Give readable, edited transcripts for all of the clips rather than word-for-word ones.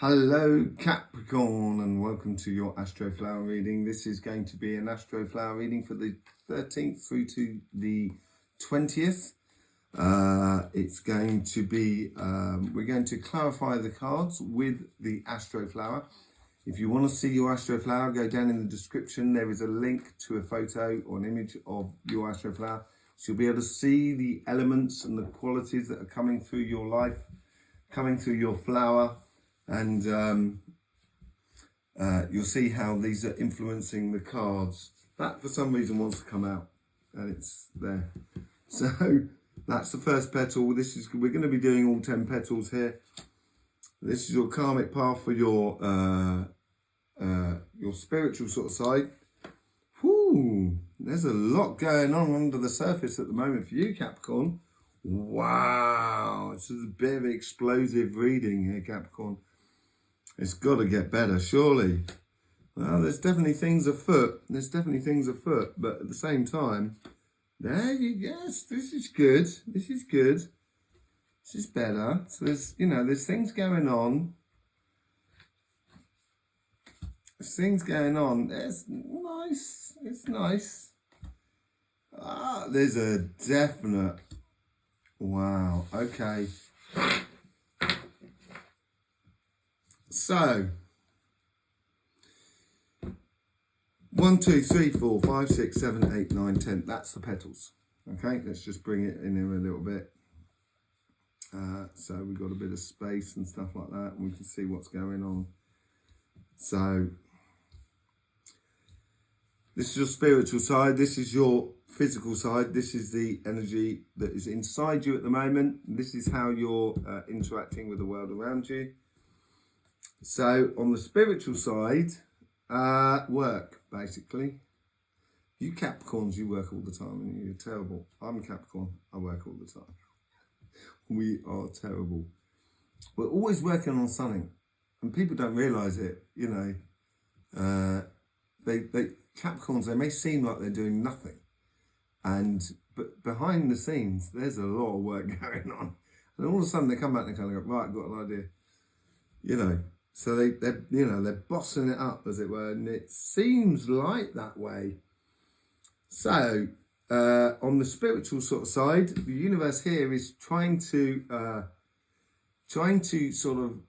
Hello Capricorn, and welcome to your Astroflower reading. This is going to be an Astroflower reading for the 13th through to the 20th. It's going to be, we're going to clarify the cards with the Astroflower. If you want to see your Astroflower, go down in the description. There is a link to a photo or an image of your Astroflower. So you'll be able to see the elements and the qualities that are coming through your life, coming through your flower. And you'll see how these are influencing the cards. That for some reason wants to come out, and it's there. So that's the first petal. We're going to be doing all 10 petals here. This is your karmic path for your spiritual sort of side. Whoo! There's a lot going on under the surface at the moment for you, Capricorn. Wow! This is a bit of explosive reading here, Capricorn. It's got to get better, surely. Well, there's definitely things afoot. But at the same time, yes, this is good. This is good. This is better. So there's things going on. There's things going on. It's nice. It's nice. There's a definite. Wow. Okay. So, 1, 2, 3, 4, 5, 6, 7, 8, 9, 10. That's the petals. Okay, let's just bring it in here a little bit. So we've got a bit of space and stuff like that, and we can see what's going on. So, this is your spiritual side. This is your physical side. This is the energy that is inside you at the moment. This is how you're interacting with the world around you. So on the spiritual side, work, basically. You Capricorns, you work all the time and you're terrible. I'm a Capricorn, I work all the time. We are terrible. We're always working on something and people don't realise it, you know. Capricorns, they may seem like they're doing nothing. But behind the scenes, there's a lot of work going on. And all of a sudden they come back and they kind of go, right, I've got an idea. You know. So they're bossing it up, as it were, and it seems like that way. So on the spiritual sort of side, the universe here is trying to sort of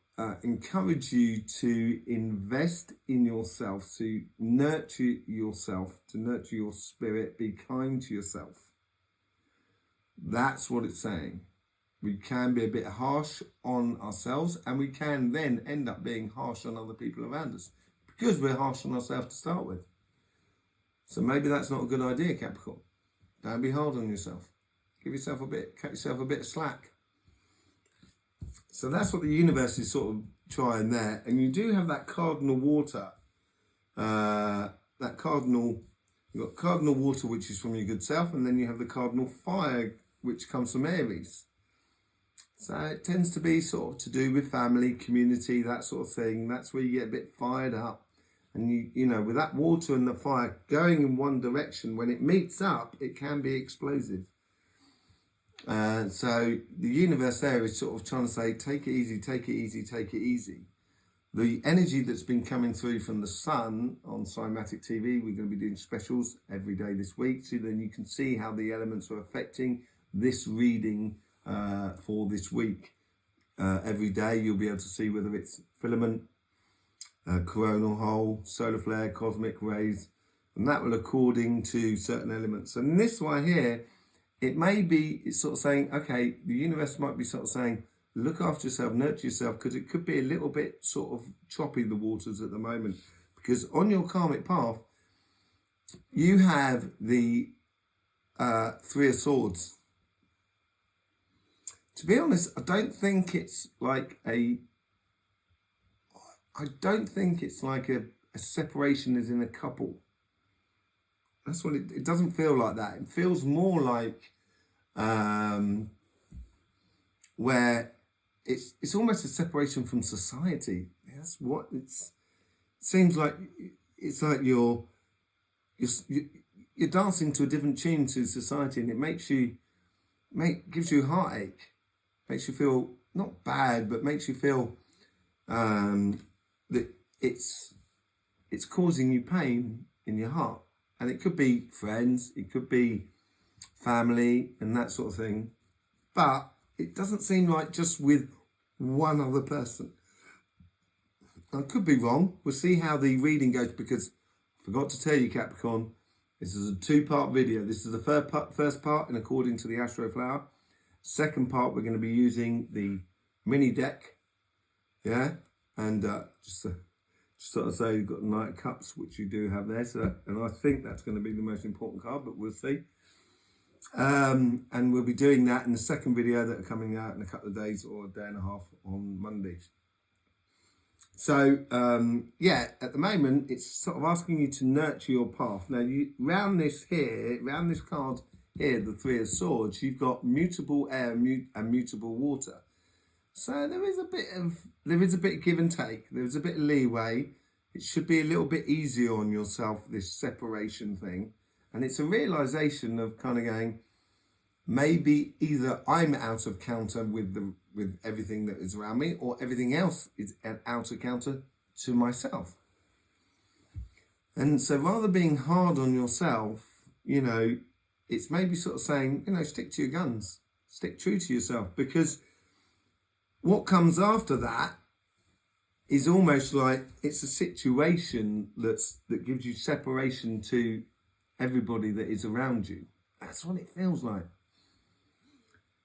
encourage you to invest in yourself, to nurture yourself, to nurture your spirit, be kind to yourself. That's what it's saying. We can be a bit harsh on ourselves, and we can then end up being harsh on other people around us because we're harsh on ourselves to start with. So maybe that's not a good idea, Capricorn. Don't be hard on yourself. Cut yourself a bit of slack. So that's what the universe is sort of trying there. And you do have that cardinal water. You've got cardinal water, which is from your good self, and then you have the cardinal fire, which comes from Aries. So it tends to be sort of to do with family, community, that sort of thing. That's where you get a bit fired up. And you know, with that water and the fire going in one direction, when it meets up, it can be explosive. So the universe there is sort of trying to say, take it easy, take it easy, take it easy. The energy that's been coming through from the sun on Cymatic TV, we're going to be doing specials every day this week. So then you can see how the elements are affecting this reading for this week. Every day you'll be able to see whether it's filament, coronal hole, solar flare, cosmic rays, and that will according to certain elements. And this one here, it's sort of saying, okay, the universe might be sort of saying, look after yourself, nurture yourself, because it could be a little bit sort of choppy, the waters at the moment, because on your karmic path you have the Three of Swords. To be honest, I don't think it's like a separation as in a couple. That's what it doesn't feel like that. It feels more like where it's almost a separation from society. That's what it seems like. It's like you're dancing to a different tune to society, and it gives you a heartache. Makes you feel not bad, but makes you feel that it's causing you pain in your heart. And it could be friends, it could be family and that sort of thing. But it doesn't seem like just with one other person. I could be wrong. We'll see how the reading goes, because I forgot to tell you, Capricorn, this is a 2-part video. This is the first part, and according to the Astroflower. Second part, we're going to be using the mini deck. Yeah, and just sort of say you've got the Knight of Cups, which you do have there. So, and I think that's going to be the most important card, but we'll see. And we'll be doing that in the second video that are coming out in a couple of days or a day and a half on Monday. So, yeah, at the moment, it's sort of asking you to nurture your path. Now, round this card here, the Three of Swords, you've got mutable air and mutable water. So there is a bit of give and take. There's a bit of leeway. It should be a little bit easier on yourself, this separation thing. And it's a realization of kind of going, maybe either I'm out of counter with everything that is around me, or everything else is out of counter to myself. And so rather being hard on yourself, you know, it's maybe sort of saying, you know, stick to your guns, stick true to yourself, because what comes after that is almost like it's a situation that gives you separation to everybody that is around you. That's what it feels like.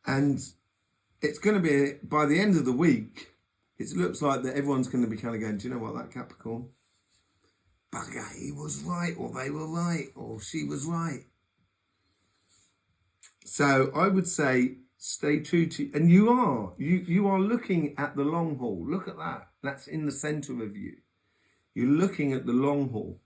And it's going to be, by the end of the week, it looks like that everyone's going to be kind of going, do you know what, that Capricorn, bugger, he was right, or they were right, or she was right. So I would say stay true to, and you are looking at the long haul. Look at that. That's in the center of you. You're looking at the long haul.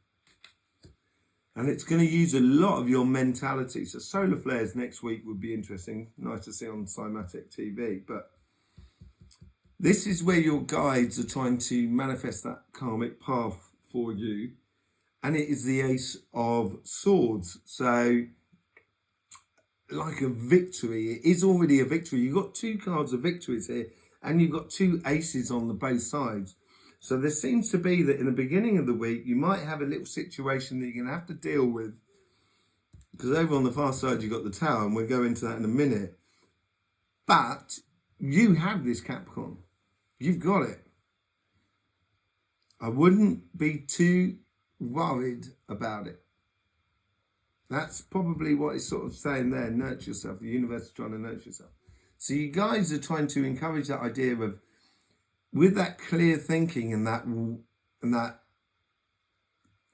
And it's going to use a lot of your mentality. So solar flares next week would be interesting. Nice to see on Cymatic TV. But this is where your guides are trying to manifest that karmic path for you. And it is the Ace of Swords. So like a victory, it is already a victory. You've got 2 cards of victories here, and you've got 2 aces on the both sides. So there seems to be that in the beginning of the week, you might have a little situation that you're going to have to deal with. Because over on the far side, you've got the Tower, and we'll go into that in a minute. But you have this, Capricorn. You've got it. I wouldn't be too worried about it. That's probably what it's sort of saying there. Nurture yourself. The universe is trying to nurture yourself. So you guys are trying to encourage that idea of, with that clear thinking and that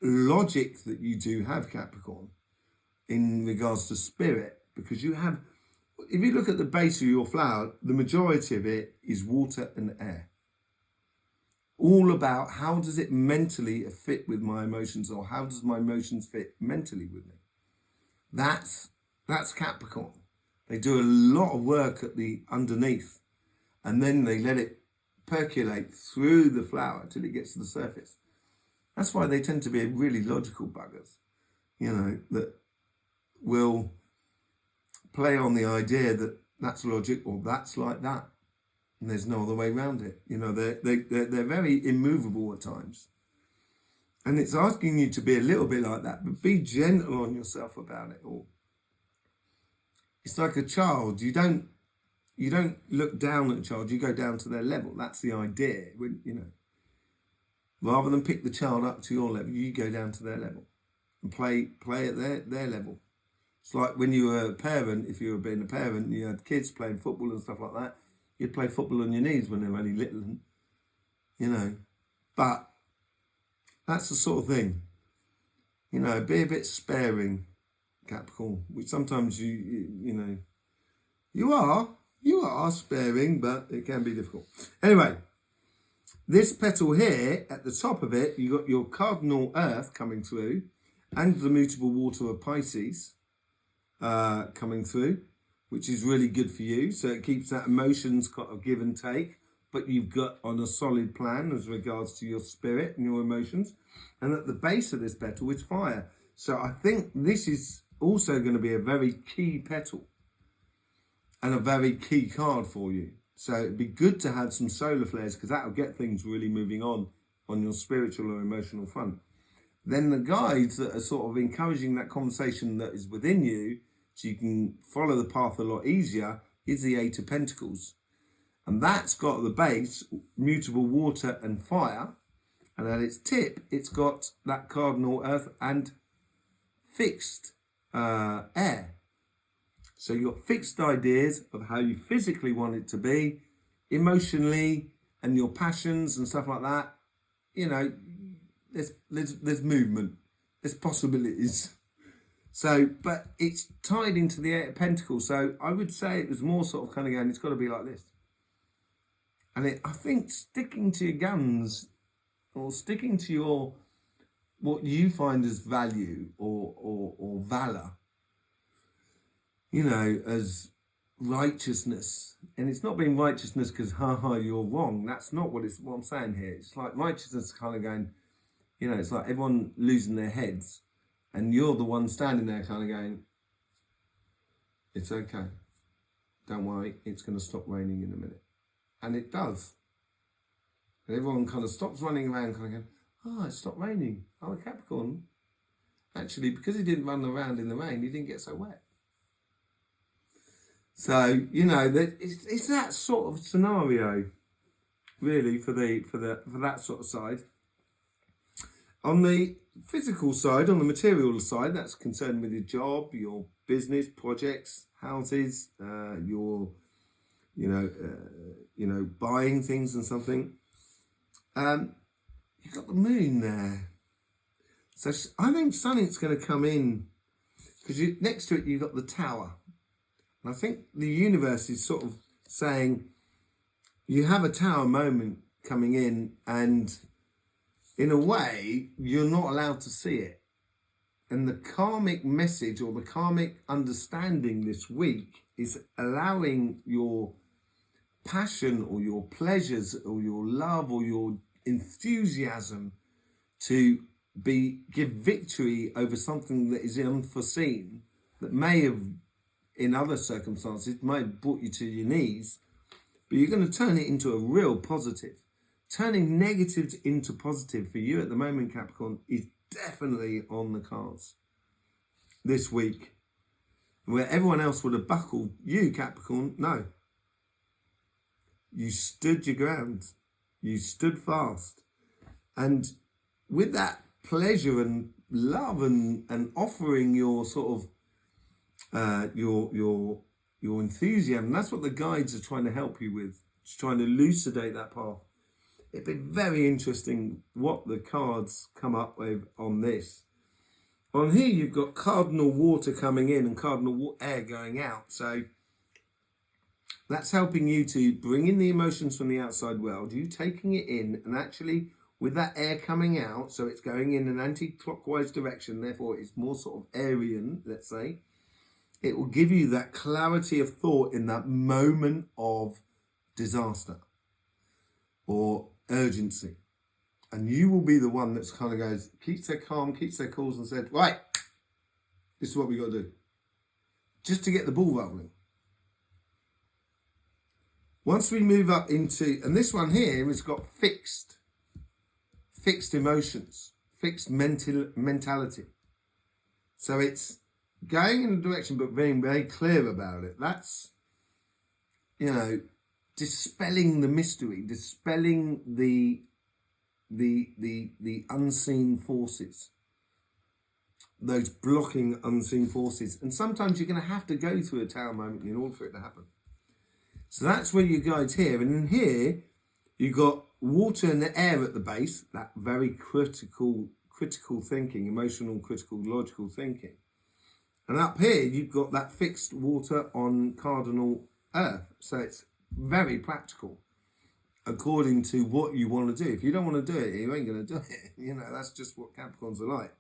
logic that you do have, Capricorn, in regards to spirit, because you have, if you look at the base of your flower, the majority of it is water and air. All about how does it mentally fit with my emotions, or how does my emotions fit mentally with me? That's Capricorn. They do a lot of work at the underneath, and then they let it percolate through the flower till it gets to the surface. That's why they tend to be really logical buggers, you know, that will play on the idea that that's logic or that's like that, and there's no other way around it. You know, they're very immovable at times. And it's asking you to be a little bit like that, but be gentle on yourself about it all. It's like a child. You don't look down at a child. You go down to their level. That's the idea. You know, rather than pick the child up to your level, you go down to their level and play at their level. It's like when you were a parent. If you were being a parent, and you had kids playing football and stuff like that. You'd play football on your knees when they were only little, you know. But that's the sort of thing, you know, be a bit sparing, Capricorn, which sometimes you know, you are sparing, but it can be difficult. Anyway, this petal here, at the top of it, you got your cardinal earth coming through, and the mutable water of Pisces coming through, which is really good for you. So it keeps that emotions kind of give and take, but you've got on a solid plan as regards to your spirit and your emotions. And at the base of this petal is fire. So I think this is also going to be a very key petal and a very key card for you. So it'd be good to have some solar flares because that'll get things really moving on your spiritual or emotional front. Then the guides that are sort of encouraging that conversation that is within you so you can follow the path a lot easier is the Eight of Pentacles. And that's got at the base mutable water and fire. And at its tip, it's got that cardinal earth and fixed air. So you've got fixed ideas of how you physically want it to be, emotionally, and your passions and stuff like that. You know, there's movement, there's possibilities. So, but it's tied into the Eight of Pentacles. So I would say it was more sort of kind of going, it's got to be like this. And I think sticking to your guns or sticking to your, what you find as value or valor, you know, as righteousness. And it's not being righteousness because, you're wrong. That's not what I'm saying here. It's like righteousness kind of going, you know, it's like everyone losing their heads and you're the one standing there kind of going, it's okay. Don't worry, it's going to stop raining in a minute. And it does. And everyone kind of stops running around kind of going, it stopped raining. Oh, a Capricorn. Actually, because he didn't run around in the rain, he didn't get so wet. So, you know, it's that sort of scenario, really, for that sort of side. On the physical side, on the material side, that's concerned with your job, your business, projects, houses, your, buying things and something. You've got the moon there. So I think something's going to come in because next to it you've got the tower. And I think the universe is sort of saying you have a tower moment coming in and in a way you're not allowed to see it. And the karmic message or the karmic understanding this week is allowing your passion or your pleasures or your love or your enthusiasm to give victory over something that is unforeseen, that may have, in other circumstances, might have brought you to your knees, but you're going to turn it into a real positive. Turning negatives into positive for you at the moment, Capricorn, is definitely on the cards this week. Where everyone else would have buckled, you, Capricorn, no. You stood your ground. You stood fast. And with that pleasure and love and offering your sort of your enthusiasm, that's what the guides are trying to help you with. Just trying to elucidate that path. It'd be very interesting what the cards come up with on this. On here, you've got cardinal water coming in and cardinal air going out. So that's helping you to bring in the emotions from the outside world, you taking it in, and actually with that air coming out, so it's going in an anti-clockwise direction, therefore it's more sort of Aryan, let's say. It will give you that clarity of thought in that moment of disaster or urgency. And you will be the one that's kind of goes, keeps their calm, keeps their cool, and said, right, this is what we got to do. Just to get the ball rolling. Once we move up into, and this one here has got fixed emotions, fixed mentality. So it's going in a direction, but being very clear about it. That's, dispelling the mystery, dispelling the unseen forces, those blocking unseen forces. And sometimes you're going to have to go through a tower moment in order for it to happen. So that's where your guide's here. And in here, you've got water and the air at the base, that very critical thinking, emotional, critical, logical thinking. And up here, you've got that fixed water on cardinal earth. So it's very practical according to what you want to do. If you don't want to do it, you ain't going to do it. That's just what Capricorns are like.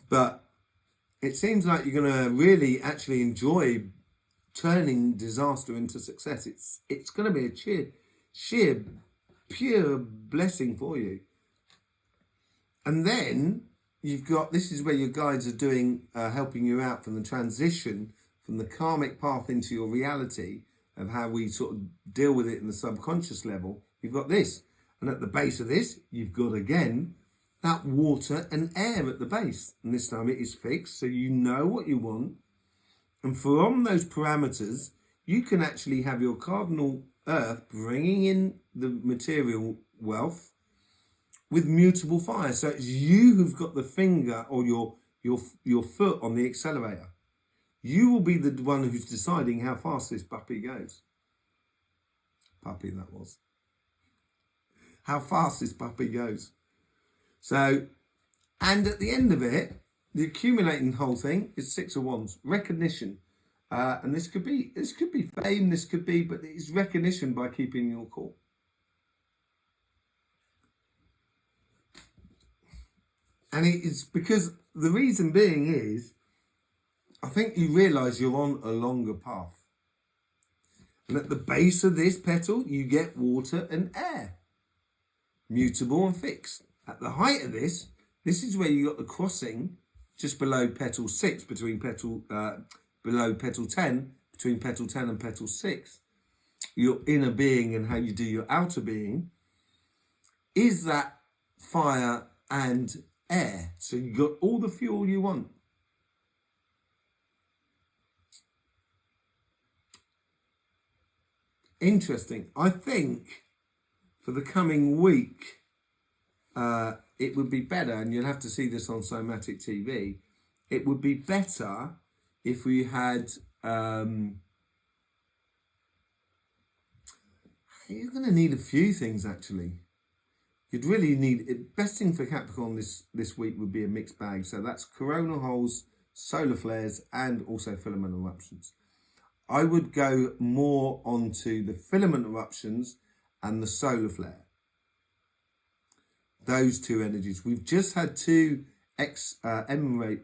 But it seems like you're going to really actually enjoy turning disaster into success. It's going to be a sheer, pure blessing for you. And then you've got, this is where your guides are doing, helping you out from the transition from the karmic path into your reality of how we sort of deal with it in the subconscious level, you've got this. And at the base of this, you've got, again, that water and air at the base. And this time it is fixed, so you know what you want. And from those parameters, you can actually have your cardinal earth bringing in the material wealth with mutable fire. So it's you who've got the finger or your foot on the accelerator. You will be the one who's deciding how fast this puppy goes. Puppy, that was. How fast this puppy goes. So, and at the end of it, the accumulating whole thing is Six of Wands, recognition. And this could be fame, but it's recognition by keeping your cool. And it's because the reason being is, I think you realise you're on a longer path. And at the base of this petal, you get water and air. Mutable and fixed. At the height of this is where you got the crossing just below petal 6, below petal 10, between petal 10 and petal 6. Your inner being and how you do your outer being is that fire and air. So you got all the fuel you want. Interesting. I think for the coming week, it would be better, and you'll have to see this on Somatic TV, it would be better if we had, you're going to need a few things actually. You'd really need, best thing for Capricorn this week would be a mixed bag. So that's coronal holes, solar flares, and also filament eruptions. I would go more onto the filament eruptions and the solar flare. Those two energies. We've just had two M-rate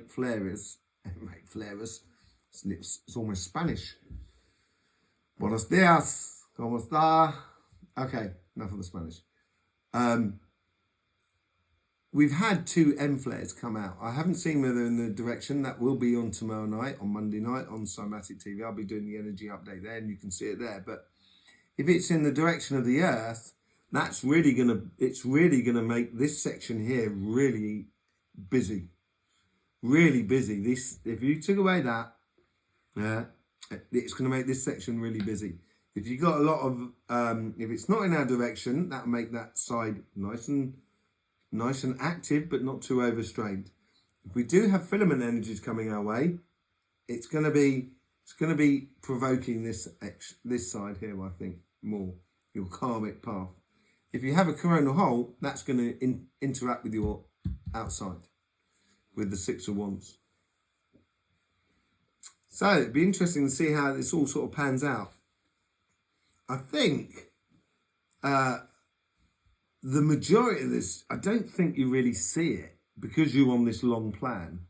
flares. M-rate flares. It's almost Spanish. Buenos días. ¿Cómo está? Okay, enough of the Spanish. We've had two M flares come out. I haven't seen whether in the direction. That will be on tomorrow night, on Monday night, on Somatic TV. I'll be doing the energy update there, and you can see it there. But if it's in the direction of the Earth, it's really gonna make this section here really busy. Really busy. If you took away that, it's gonna make this section really busy. If you got a lot of, if it's not in our direction, that'll make that side nice and active, but not too overstrained. If we do have filament energies coming our way, it's going to be provoking this side here, I think, more your karmic path. If you have a coronal hole, that's going to interact with your outside, with the Six of Wands. So it'd be interesting to see how this all sort of pans out. I think the majority of this, I don't think you really see it because you're on this long plan.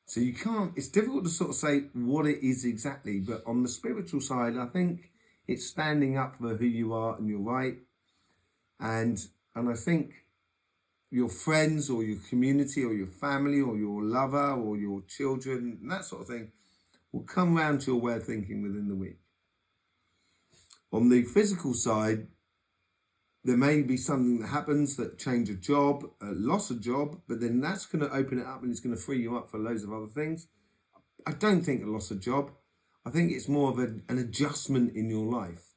So you can't, it's difficult to sort of say what it is exactly, but on the spiritual side, I think it's standing up for who you are and you're right. And I think your friends or your community or your family or your lover or your children, and that sort of thing, will come round to your way of thinking within the week. On the physical side, there may be something that happens that change a job, loss a job, but then that's going to open it up and it's going to free you up for loads of other things. I don't think a loss of job. I think it's more of an adjustment in your life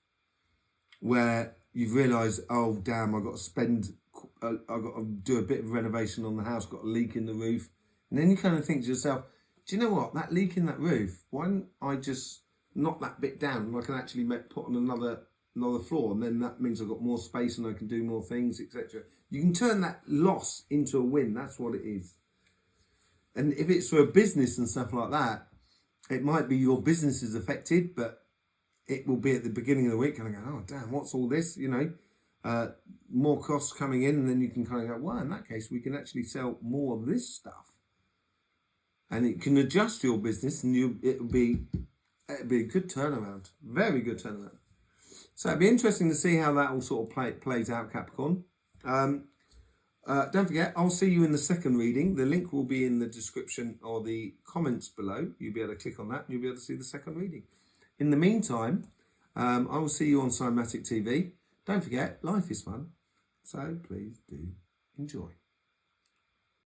where you've realised, oh damn, I've got to do a bit of renovation on the house, got a leak in the roof. And then you kind of think to yourself, do you know what, that leak in that roof, why don't I just knock that bit down and I can actually put on another floor, and then that means I've got more space and I can do more things, etc. You can turn that loss into a win. That's what it is. And if it's for a business and stuff like that, it might be your business is affected, but it will be at the beginning of the week and I go, oh damn, what's all this? More costs coming in, and then you can kind of go, well, in that case we can actually sell more of this stuff, and it can adjust your business, and it'll be a good turnaround, very good turnaround. So it'd be interesting to see how that all sort of plays out, Capricorn. Don't forget, I'll see you in the second reading. The link will be in the description or the comments below. You'll be able to click on that and you'll be able to see the second reading. In the meantime, I will see you on Cymatic TV. Don't forget, life is fun, so please do enjoy.